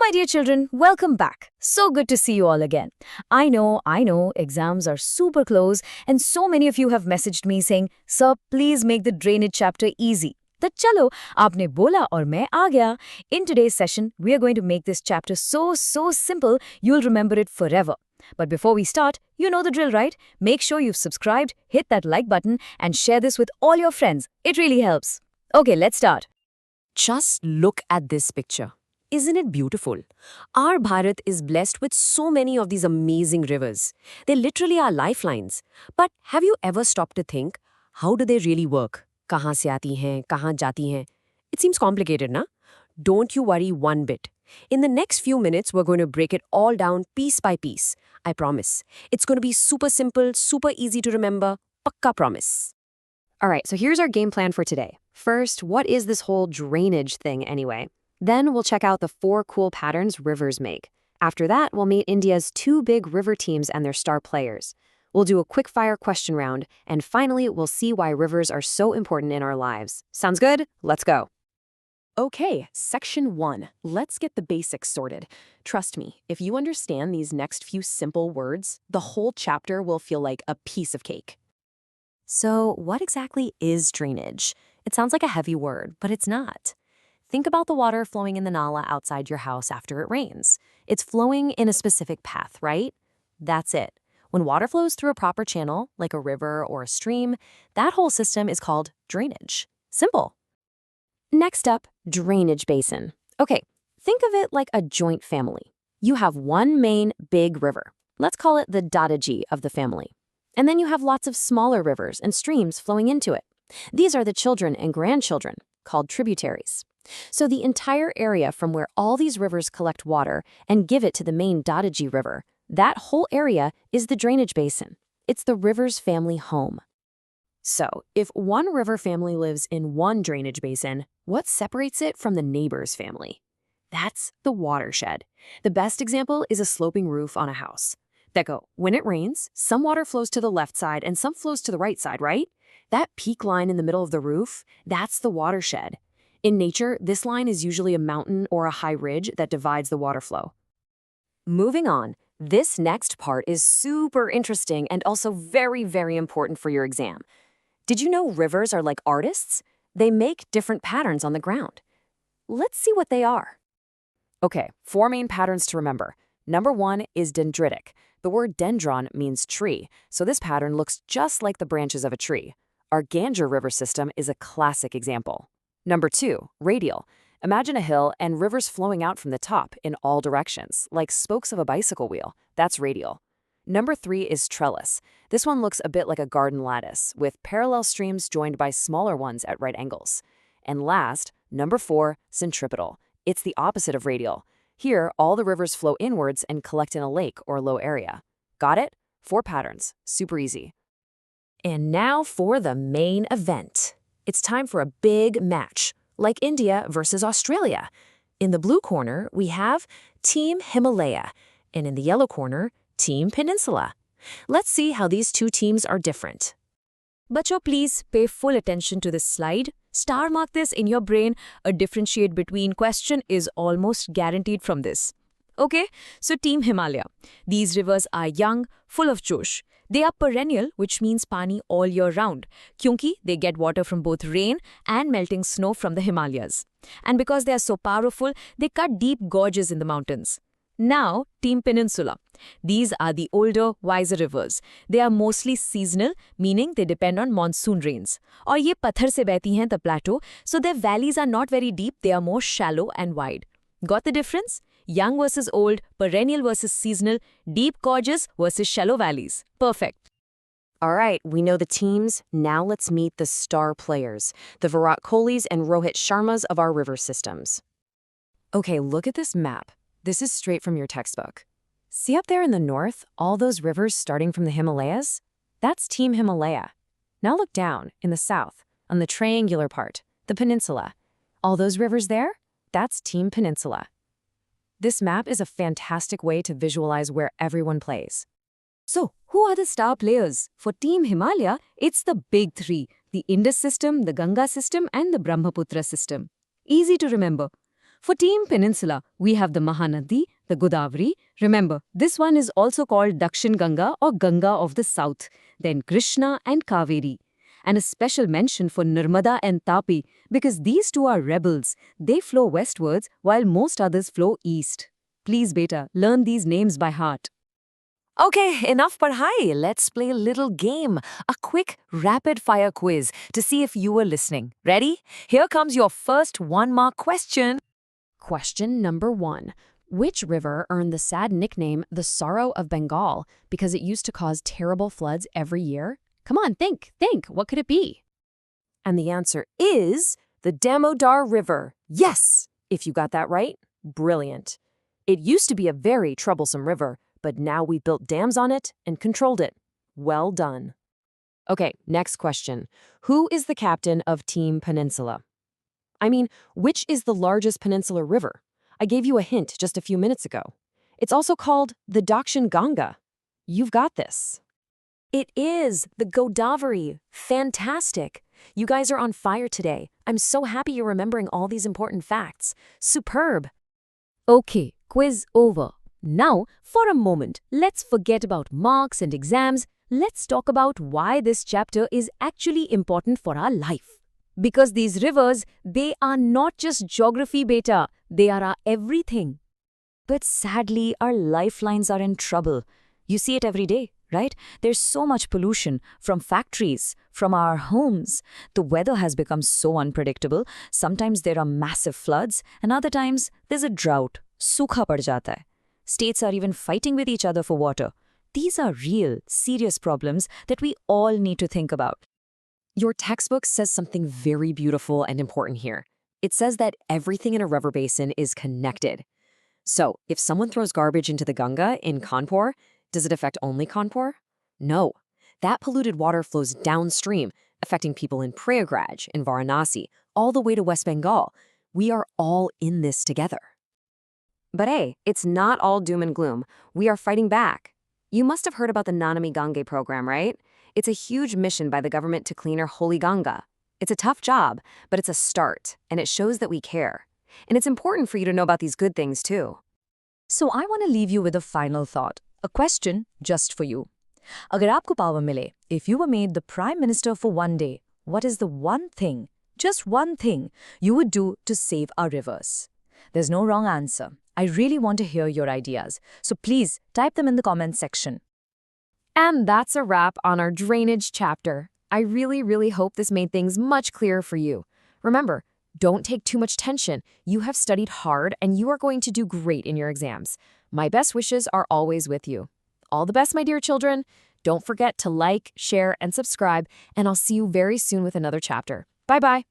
my dear children, welcome back. So good to see you all again. I know, exams are super close and so many of you have messaged me saying, "Sir, please make the drainage chapter easy." तो चलो, आपने बोला और मैं आ गया. In today's session, we are going to make this chapter so simple, you'll remember it forever. But before we start, you know the drill, right? Make sure you've subscribed, hit that like button and share this with all your friends. It really helps. Okay, let's start. Just look at this picture. Isn't it beautiful? Our Bharat is blessed with so many of these amazing rivers. They literally are lifelines. But have you ever stopped to think, how do they really work? Kahan se aati hain, kahan jati hain? It seems complicated, na? Don't you worry one bit. In the next few minutes, we're going to break it all down piece by piece. I promise. It's going to be super simple, super easy to remember. Pakka promise. All right, so here's our game plan for today. First, what is this whole drainage thing anyway? Then we'll check out the 4 cool patterns rivers make. After that, we'll meet India's 2 big river teams and their star players. We'll do a quick-fire question round, and finally, we'll see why rivers are so important in our lives. Sounds good? Let's go. Okay, section 1. Let's get the basics sorted. Trust me, if you understand these next few simple words, the whole chapter will feel like a piece of cake. So, what exactly is drainage? It sounds like a heavy word, but it's not. Think about the water flowing in the Nala outside your house after it rains. It's flowing in a specific path, right? That's it. When water flows through a proper channel, like a river or a stream, that whole system is called drainage. Simple. Next up, drainage basin. Okay, think of it like a joint family. You have one main big river. Let's call it the Dadaji of the family. And then you have lots of smaller rivers and streams flowing into it. These are the children and grandchildren, called tributaries. So the entire area from where all these rivers collect water and give it to the main Dadaji River, that whole area is the drainage basin. It's the river's family home. So, if one river family lives in one drainage basin, what separates it from the neighbor's family? That's the watershed. The best example is a sloping roof on a house. When it rains, some water flows to the left side and some flows to the right side, right? That peak line in the middle of the roof, that's the watershed. In nature, this line is usually a mountain or a high ridge that divides the water flow. Moving on, this next part is super interesting and also very important for your exam. Did you know rivers are like artists? They make different patterns on the ground. Let's see what they are. Okay, 4 main patterns to remember. Number 1 is dendritic. The word dendron means tree, so this pattern looks just like the branches of a tree. Our Gange river system is a classic example. Number 2, radial. Imagine a hill and rivers flowing out from the top in all directions, like spokes of a bicycle wheel. That's radial. Number 3 is trellis. This one looks a bit like a garden lattice, with parallel streams joined by smaller ones at right angles. And last, number 4, centripetal. It's the opposite of radial. Here, all the rivers flow inwards and collect in a lake or low area. Got it? 4 patterns. Super easy. And now for the main event. It's time for a big match, like India versus Australia. In the blue corner, we have Team Himalaya, and in the yellow corner, Team Peninsula. Let's see how these 2 teams are different. Bacho, please pay full attention to this slide. Star mark this in your brain. A differentiate between question is almost guaranteed from this. Okay, so Team Himalaya. These rivers are young, full of josh. They are perennial, which means pani all year round, kyunki they get water from both rain and melting snow from the Himalayas. And because they are so powerful, they cut deep gorges in the mountains. Now, Team Peninsula. These are the older, wiser rivers. They are mostly seasonal, meaning they depend on monsoon rains. और ये पत्थर से बहती हैं, the plateau, so their valleys are not very deep, they are more shallow and wide. Got the difference? Young versus old, perennial versus seasonal, deep gorges versus shallow valleys. Perfect. All right, we know the teams. Now let's meet the star players, the Virat Kohlis and Rohit Sharmas of our river systems. Okay, look at this map. This is straight from your textbook. See up there in the north, all those rivers starting from the Himalayas? That's Team Himalaya. Now look down, in the south, on the triangular part, the peninsula. All those rivers there? That's Team Peninsula. This map is a fantastic way to visualize where everyone plays. So, who are the star players? For Team Himalaya, it's the big 3, the Indus system, the Ganga system, and the Brahmaputra system. Easy to remember. For Team Peninsula, we have the Mahanadi, the Godavari. Remember, this one is also called Dakshin Ganga or Ganga of the South, then Krishna and Kaveri. And a special mention for Narmada and Tapi because these two are rebels. They flow westwards while most others flow east. Please, beta, learn these names by heart. Okay, enough padhai. Let's play a little game, a quick rapid-fire quiz to see if you were listening. Ready? Here comes your first one-mark question. Question number 1. Which river earned the sad nickname the Sorrow of Bengal because it used to cause terrible floods every year? Come on, think. What could it be? And the answer is the Damodar River. Yes! If you got that right, brilliant. It used to be a very troublesome river, but now we built dams on it and controlled it. Well done. Okay, next question. Who is the captain of Team Peninsula? I mean, which is the largest peninsular river? I gave you a hint just a few minutes ago. It's also called the Dakshin Ganga. You've got this. It is the Godavari. Fantastic. You guys are on fire today. I'm so happy you're remembering all these important facts. Superb. Okay, quiz over. Now, for a moment, let's forget about marks and exams. Let's talk about why this chapter is actually important for our life. Because these rivers, they are not just geography, beta. They are our everything. But sadly, our lifelines are in trouble. You see it every day, right? There's so much pollution from factories, from our homes. The weather has become so unpredictable. Sometimes there are massive floods, and other times there's a drought. Sukha pad jata hai. States are even fighting with each other for water. These are real, serious problems that we all need to think about. Your textbook says something very beautiful and important here. It says that everything in a river basin is connected. So, if someone throws garbage into the Ganga in Kanpur, does it affect only Kanpur? No. That polluted water flows downstream, affecting people in Prayagraj, in Varanasi, all the way to West Bengal. We are all in this together. But hey, it's not all doom and gloom. We are fighting back. You must have heard about the Namami Gange program, right? It's a huge mission by the government to clean our holy Ganga. It's a tough job, but it's a start, and it shows that we care. And it's important for you to know about these good things, too. So I want to leave you with a final thought, a question just for you. Agar aapko power mile, if you were made the Prime Minister for one day, what is the one thing, just one thing, you would do to save our rivers? There's no wrong answer. I really want to hear your ideas, so please type them in the comments section. And that's a wrap on our drainage chapter. I really hope this made things much clearer for you. Remember, don't take too much tension. You have studied hard and you are going to do great in your exams. My best wishes are always with you. All the best, my dear children. Don't forget to like, share, and subscribe, and I'll see you very soon with another chapter. Bye-bye.